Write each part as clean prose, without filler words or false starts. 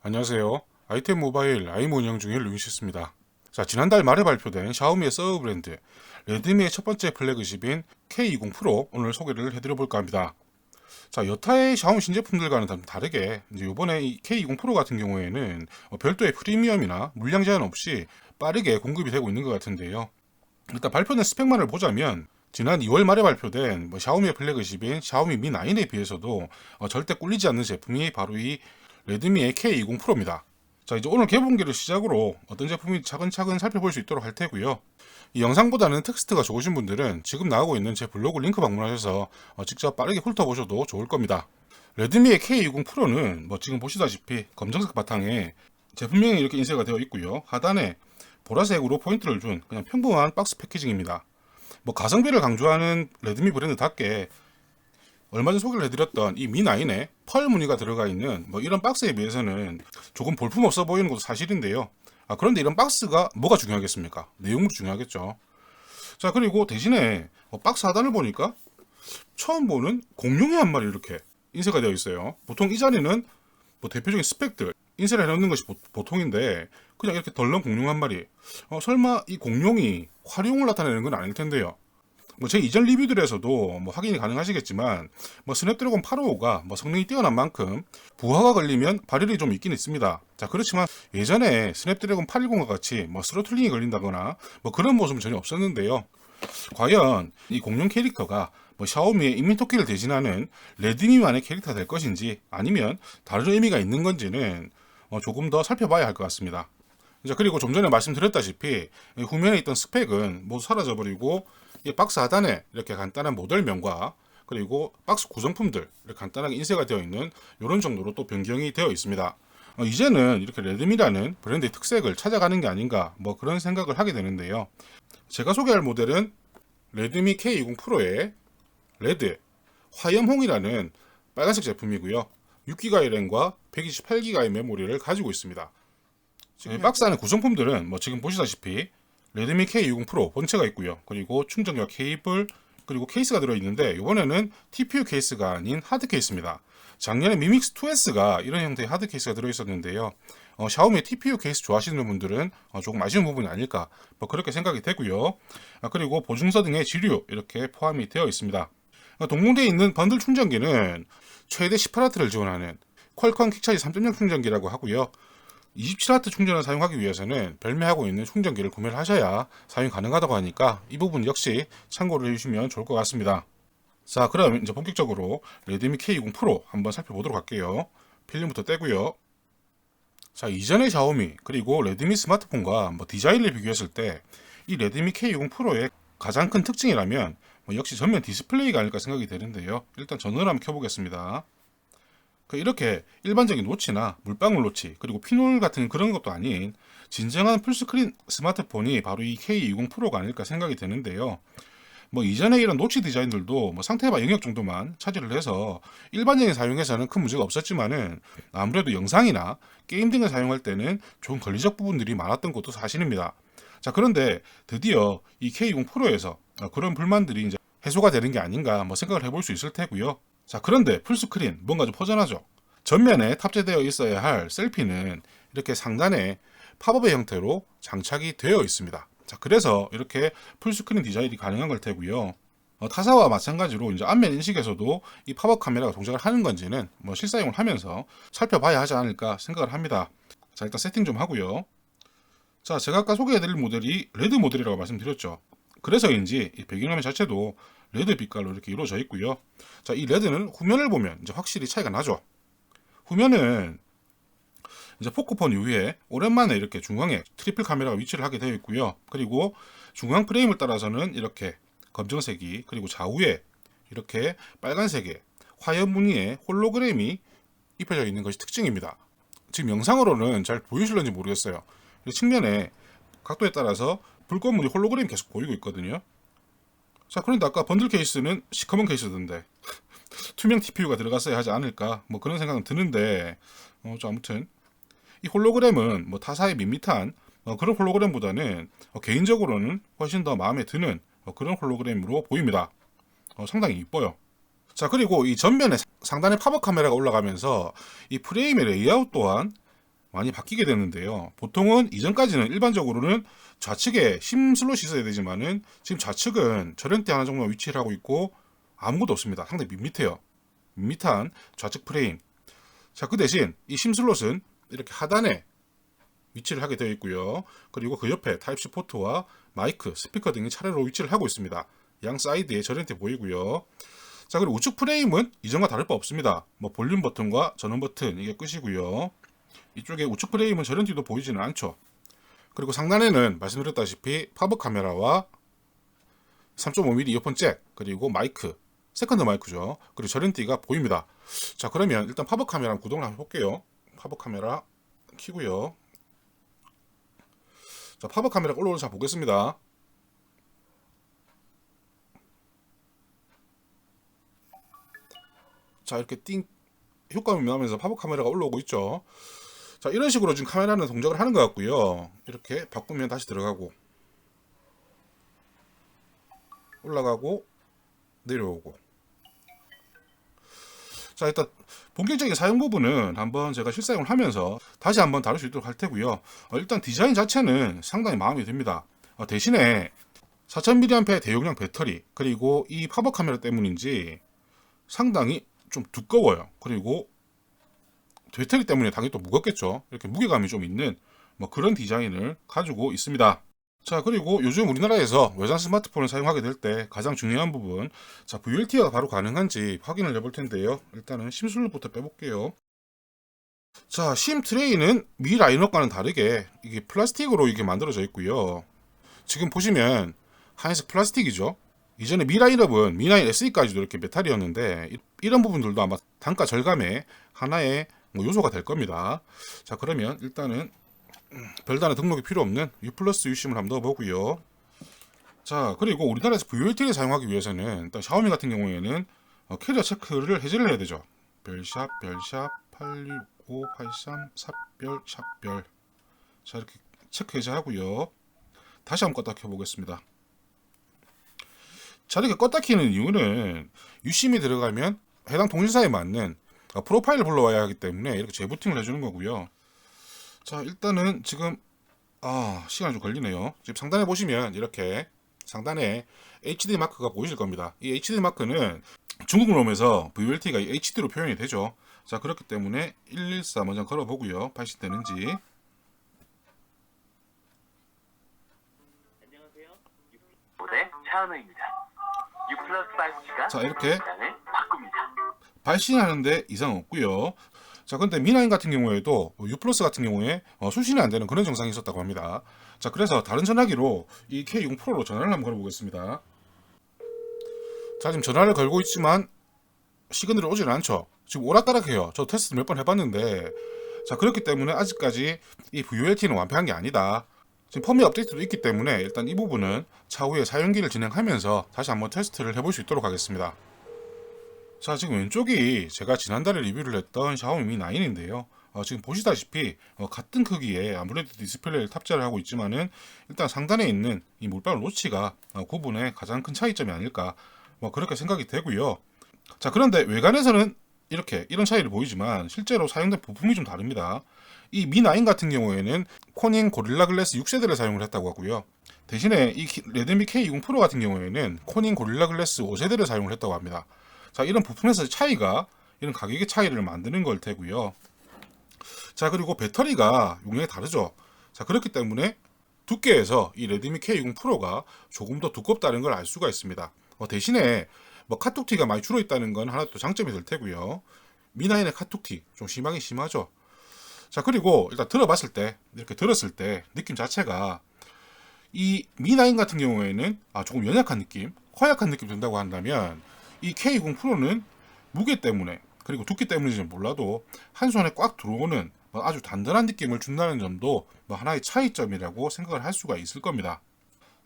안녕하세요. 아이템 모바일 아이모 운영 중인 루인시스입니다. 자, 지난달 말에 발표된 샤오미의 서브 브랜드 레드미의 첫 번째 플래그십인 K20 프로 오늘 소개를 해드려볼까 합니다. 자, 여타의 샤오미 신제품들과는 다르게 이번에 이 K20 프로 같은 경우에는 별도의 프리미엄이나 물량 제한 없이 빠르게 공급이 되고 있는 것 같은데요. 일단 발표된 스펙만을 보자면 지난 2월 말에 발표된 샤오미의 플래그십인 샤오미 미 9에 비해서도 절대 꿀리지 않는 제품이 바로 이 레드미의 K20 프로입니다. 자, 이제 오늘 개봉기를 시작으로 어떤 제품이 차근차근 살펴볼 수 있도록 할 테고요. 이 영상보다는 텍스트가 좋으신 분들은 지금 나오고 있는 제 블로그 링크 방문하셔서 직접 빠르게 훑어보셔도 좋을 겁니다. 레드미의 K20 프로는 지금 보시다시피 검정색 바탕에 제품명이 이렇게 인쇄가 되어 있고요. 하단에 보라색으로 포인트를 준 그냥 평범한 박스 패키징입니다. 가성비를 강조하는 레드미 브랜드답게 얼마 전 소개를 해드렸던 이 미9에 펄 무늬가 들어가 있는 이런 박스에 비해서는 조금 볼품없어 보이는 것도 사실인데요. 그런데 이런 박스가 뭐가 중요하겠습니까? 내용도 중요하겠죠. 자, 그리고 대신에 박스 하단을 보니까 처음 보는 공룡이 한 마리 이렇게 인쇄가 되어 있어요. 보통 이 자리는 대표적인 스펙들 인쇄를 해놓는 것이 보통인데 그냥 이렇게 덜렁 공룡 한 마리. 설마 이 공룡이 활용을 나타내는 건 아닐 텐데요. 제 이전 리뷰들에서도 확인이 가능하시겠지만 스냅드래곤 855가 성능이 뛰어난 만큼 부하가 걸리면 발열이 좀 있긴 있습니다. 자, 그렇지만 예전에 스냅드래곤 810과 같이 스로틀링이 걸린다거나 그런 모습은 전혀 없었는데요. 과연 이 공룡 캐릭터가 샤오미의 인민토끼를 대신하는 레드미만의 캐릭터가 될 것인지 아니면 다른 의미가 있는 건지는 조금 더 살펴봐야 할 것 같습니다. 자, 그리고 좀 전에 말씀드렸다시피 후면에 있던 스펙은 모두 사라져버리고 이 박스 하단에 이렇게 간단한 모델명과 그리고 박스 구성품들 이렇게 간단하게 인쇄가 되어 있는 이런 정도로 또 변경이 되어 있습니다. 이제는 이렇게 레드미라는 브랜드의 특색을 찾아가는 게 아닌가 그런 생각을 하게 되는데요. 제가 소개할 모델은 레드미 K20 프로의 레드 화염홍이라는 빨간색 제품이고요. 6GB의 램과 128GB의 메모리를 가지고 있습니다. 박스 안에 구성품들은 지금 보시다시피 레드미 K20 프로 본체가 있고요. 그리고 충전기와 케이블 그리고 케이스가 들어있는데 이번에는 TPU 케이스가 아닌 하드 케이스입니다. 작년에 미믹스 2S가 이런 형태의 하드 케이스가 들어있었는데요. 샤오미 TPU 케이스 좋아하시는 분들은 조금 아쉬운 부분이 아닐까 그렇게 생각이 되고요. 그리고 보증서 등의 지류 이렇게 포함이 되어 있습니다. 동봉되어 있는 번들 충전기는 최대 18W를 지원하는 퀄컴 퀵차지 3.0 충전기라고 하고요. 27W 충전을 사용하기 위해서는 별매하고 있는 충전기를 구매를 하셔야 사용 가능하다고 하니까 이 부분 역시 참고를 해주시면 좋을 것 같습니다. 자, 그럼 이제 본격적으로 레드미 K20 프로 한번 살펴보도록 할게요. 필름부터 떼고요. 자, 이전의 샤오미 그리고 레드미 스마트폰과 디자인을 비교했을 때 이 레드미 K20 프로의 가장 큰 특징이라면 역시 전면 디스플레이가 아닐까 생각이 되는데요. 일단 전원을 한번 켜보겠습니다. 이렇게 일반적인 노치나 물방울 노치 그리고 피놀 같은 그런 것도 아닌 진정한 풀스크린 스마트폰이 바로 이 K20 프로가 아닐까 생각이 되는데요. 이전에 이런 노치 디자인들도 상태와 영역 정도만 차지를 해서 일반적인 사용에서는 큰 문제가 없었지만은 아무래도 영상이나 게임 등을 사용할 때는 좀 권리적 부분들이 많았던 것도 사실입니다. 자, 그런데 드디어 이 K20 프로에서 그런 불만들이 이제 해소가 되는 게 아닌가 생각을 해볼 수 있을 테고요. 자, 그런데 풀스크린 뭔가 좀 허전하죠. 전면에 탑재되어 있어야 할 셀피는 이렇게 상단에 팝업의 형태로 장착이 되어 있습니다. 자, 그래서 이렇게 풀스크린 디자인이 가능한 걸 테고요. 타사와 마찬가지로 이제 앞면 인식에서도 이 팝업 카메라가 동작을 하는 건지는 실사용을 하면서 살펴봐야 하지 않을까 생각을 합니다. 자, 일단 세팅 좀 하고요. 자, 제가 아까 소개해드릴 모델이 레드 모델이라고 말씀드렸죠. 그래서인지 이 배경화면 자체도 레드 빛깔로 이렇게 이루어져 있고요. 자, 이 레드는 후면을 보면 이제 확실히 차이가 나죠. 후면은 이제 포코폰 이후에 오랜만에 이렇게 중앙에 트리플 카메라가 위치를 하게 되어 있고요. 그리고 중앙 프레임을 따라서는 이렇게 검정색이 그리고 좌우에 이렇게 빨간색의 화염 무늬의 홀로그램이 입혀져 있는 것이 특징입니다. 지금 영상으로는 잘 보이실런지 모르겠어요. 측면에 각도에 따라서 불꽃무늬 홀로그램이 계속 보이고 있거든요. 자, 그런데 아까 번들 케이스는 시커먼 케이스던데 투명 TPU가 들어갔어야 하지 않을까 그런 생각은 드는데 아무튼 이 홀로그램은 타사의 밋밋한 그런 홀로그램보다는 개인적으로는 훨씬 더 마음에 드는 그런 홀로그램으로 보입니다. 상당히 이뻐요. 자, 그리고 이 전면에 상단에 팝업 카메라가 올라가면서 이 프레임의 레이아웃 또한 많이 바뀌게 되는데요. 보통은 이전까지는 일반적으로는 좌측에 심 슬롯이 있어야 되지만은 지금 좌측은 절연대 하나 정도 위치를 하고 있고 아무것도 없습니다. 상당히 밋밋해요. 밋밋한 좌측 프레임. 자, 그 대신 이 심 슬롯은 이렇게 하단에 위치를 하게 되어 있고요. 그리고 그 옆에 타입C 포트와 마이크, 스피커 등이 차례로 위치를 하고 있습니다. 양 사이드에 절연대 보이고요. 자, 그리고 우측 프레임은 이전과 다를 바 없습니다. 뭐 볼륨 버튼과 전원 버튼 이게 끝이고요. 이쪽에 우측 프레임은 절연뒤도 보이지는 않죠. 그리고 상단에는 말씀드렸다시피 팝업 카메라와 3.5mm 이어폰 잭, 그리고 마이크, 세컨드 마이크죠. 그리고 절연띠가 보입니다. 자, 그러면 일단 팝업 카메라 한번 구동을 한번 해볼게요. 팝업 카메라 켜고요. 자, 팝업 카메라가 올라오는 자 보겠습니다. 자, 이렇게 띵 효과음이 나면서 팝업 카메라가 올라오고 있죠. 자, 이런 식으로 지금 카메라는 동작을 하는 것 같고요. 이렇게 바꾸면 다시 들어가고 올라가고 내려오고. 자, 일단 본격적인 사용 부분은 한번 제가 실사용을 하면서 다시 한번 다룰 수 있도록 할 테고요. 일단 디자인 자체는 상당히 마음에 듭니다. 대신에 4000mAh 대용량 배터리, 그리고 이 팝업 카메라 때문인지 상당히 좀 두꺼워요. 그리고 배터리 때문에 당연히 또 무겁겠죠. 이렇게 무게감이 좀 있는 뭐 그런 디자인을 가지고 있습니다. 자, 그리고 요즘 우리나라에서 외장 스마트폰을 사용하게 될 때 가장 중요한 부분, 자, VLT가 바로 가능한지 확인을 해볼 텐데요. 일단은 심 슬롯부터 빼볼게요. 자, 심 트레이는 미 라인업과는 다르게 이게 플라스틱으로 이게 만들어져 있고요. 지금 보시면 하얀색 플라스틱이죠. 이전에 미 라인업은 Mi SE까지도 이렇게 메탈이었는데 이런 부분들도 아마 단가 절감의 하나의 뭐 요소가 될 겁니다. 자, 그러면 일단은 별다른 등록이 필요 없는 U 플러스 U심을 한번 넣어보고요. 자, 그리고 우리나라에서 VLT를 사용하기 위해서는 일단 샤오미 같은 경우에는 캐리어 체크를 해제를 해야 되죠. 별샵 86583 삽별 샵별. 자, 이렇게 체크 해제하고요. 다시 한번 껐다 켜보겠습니다. 자, 이렇게 껐다 키는 이유는 U심이 들어가면 해당 통신사에 맞는 프로파일을 불러와야 하기 때문에 이렇게 재부팅을 해주는 거고요. 자, 일단은 지금 시간이 좀 걸리네요. 지금 상단에 보시면 이렇게 상단에 HD 마크가 보이실 겁니다. 이 HD 마크는 중국 롬에서 VLT가 HD로 표현이 되죠. 자, 그렇기 때문에 114 먼저 걸어보고요. 발신되는지. 안녕하세요. 모델 차은우입니다. U 플러스 5G가 자, 이렇게 바꿉니다. 발신하는데 이상 없고요. 자, 근데 Mi 같은 경우에도 U 플러스 같은 경우에 수신이 안 되는 그런 증상이 있었다고 합니다. 자, 그래서 다른 전화기로 이 K20 프로로 전화를 한번 걸어보겠습니다. 자, 지금 전화를 걸고 있지만 시그널이 오질 않죠. 지금 오락가락해요. 저 테스트 몇 번 해봤는데, 자, 그렇기 때문에 아직까지 이 VLT는 완벽한 게 아니다. 지금 펌웨어 업데이트도 있기 때문에 일단 이 부분은 차후에 사용기를 진행하면서 다시 한번 테스트를 해볼 수 있도록 하겠습니다. 자, 지금 왼쪽이 제가 지난달에 리뷰를 했던 샤오미 Mi 9인데요. 지금 보시다시피 같은 크기의 아무래도 디스플레이를 탑재를 하고 있지만은 일단 상단에 있는 이 몰빵 노치가 구분의 가장 큰 차이점이 아닐까 뭐 그렇게 생각이 되고요. 자, 그런데 외관에서는 이렇게 이런 차이를 보이지만 실제로 사용된 부품이 좀 다릅니다. 이 Mi 9 같은 경우에는 코닝 고릴라 글래스 6세대를 사용을 했다고 하고요. 대신에 이 레드미 K20 프로 같은 경우에는 코닝 고릴라 글래스 5세대를 사용을 했다고 합니다. 자, 이런 부품에서 차이가 이런 가격의 차이를 만드는 걸 테고요. 자, 그리고 배터리가 용량이 다르죠. 자, 그렇기 때문에 두께에서 이 레드미 K20 프로가 조금 더 두껍다는 걸 알 수가 있습니다. 대신에 뭐 카톡티가 많이 줄어 있다는 건 하나 또 장점이 될 테고요. Mi9의 카톡티 좀 심하긴 심하죠. 자, 그리고 일단 들어봤을 때 이렇게 들었을 때 느낌 자체가 이 Mi9 같은 경우에는 조금 연약한 느낌, 허약한 느낌 든다고 한다면 이 K20 프로는 무게 때문에 그리고 두께 때문인지 몰라도 한 손에 꽉 들어오는 아주 단단한 느낌을 준다는 점도 하나의 차이점이라고 생각을 할 수가 있을 겁니다.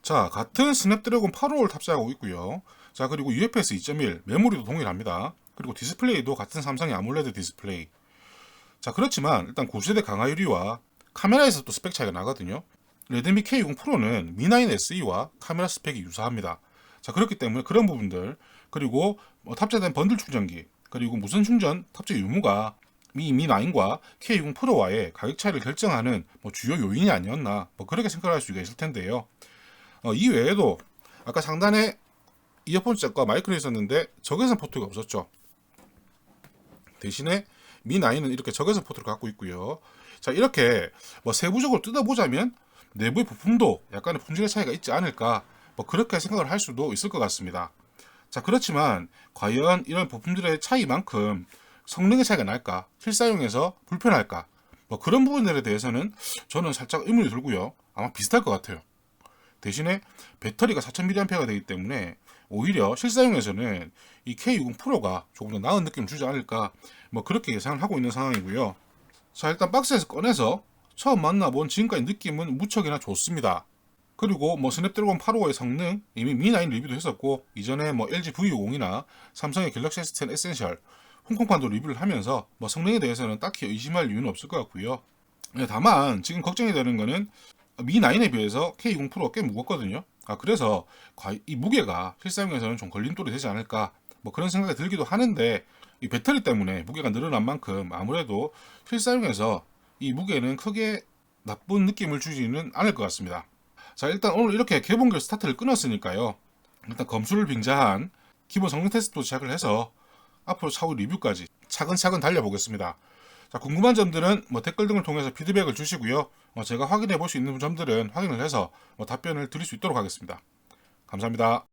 자, 같은 스냅드래곤 855를 탑재하고 있고요. 자, 그리고 UFS 2.1 메모리도 동일합니다. 그리고 디스플레이도 같은 삼성의 아몰레드 디스플레이. 자, 그렇지만 일단 고세대 강화 유리와 카메라에서 또 스펙 차이가 나거든요. 레드미 K20 프로는 Mi9 SE와 카메라 스펙이 유사합니다. 자, 그렇기 때문에 그런 부분들, 그리고 탑재된 번들 충전기, 그리고 무선 충전 탑재 유무가 미9과 K60 프로와의 가격 차이를 결정하는 주요 요인이 아니었나 그렇게 생각할 수가 있을 텐데요. 이 외에도 아까 상단에 이어폰 잭과 마이크를 있었는데 적외선 포트가 없었죠. 대신에 미9은 이렇게 적외선 포트를 갖고 있고요. 자, 이렇게 세부적으로 뜯어보자면 내부의 부품도 약간의 품질의 차이가 있지 않을까 그렇게 생각을 할 수도 있을 것 같습니다. 자, 그렇지만 과연 이런 부품들의 차이만큼 성능의 차이가 날까? 실사용에서 불편할까? 그런 부분들에 대해서는 저는 살짝 의문이 들고요. 아마 비슷할 것 같아요. 대신에 배터리가 4000mAh가 되기 때문에 오히려 실사용에서는 이 K60 프로가 조금 더 나은 느낌을 주지 않을까 그렇게 예상을 하고 있는 상황이고요. 자, 일단 박스에서 꺼내서 처음 만나본 지금까지 느낌은 무척이나 좋습니다. 그리고 스냅드래곤 855의 성능 이미 미9 리뷰도 했었고, 이전에 LG V50이나 삼성의 갤럭시 S10 에센셜 홍콩판도 리뷰를 하면서 성능에 대해서는 딱히 의심할 이유는 없을 것 같고요. 다만 지금 걱정이 되는 거는 미9에 비해서 K20 프로가 꽤 무겁거든요. 그래서 이 무게가 실사용에서는 좀 걸림돌이 되지 않을까 그런 생각이 들기도 하는데, 이 배터리 때문에 무게가 늘어난 만큼 아무래도 실사용에서 이 무게는 크게 나쁜 느낌을 주지는 않을 것 같습니다. 자, 일단 오늘 이렇게 개봉결 스타트를 끊었으니까요. 일단 검수를 빙자한 기본 성능 테스트도 시작을 해서 앞으로 차후 리뷰까지 차근차근 달려보겠습니다. 자, 궁금한 점들은 댓글 등을 통해서 피드백을 주시고요. 제가 확인해 볼 수 있는 점들은 확인을 해서 답변을 드릴 수 있도록 하겠습니다. 감사합니다.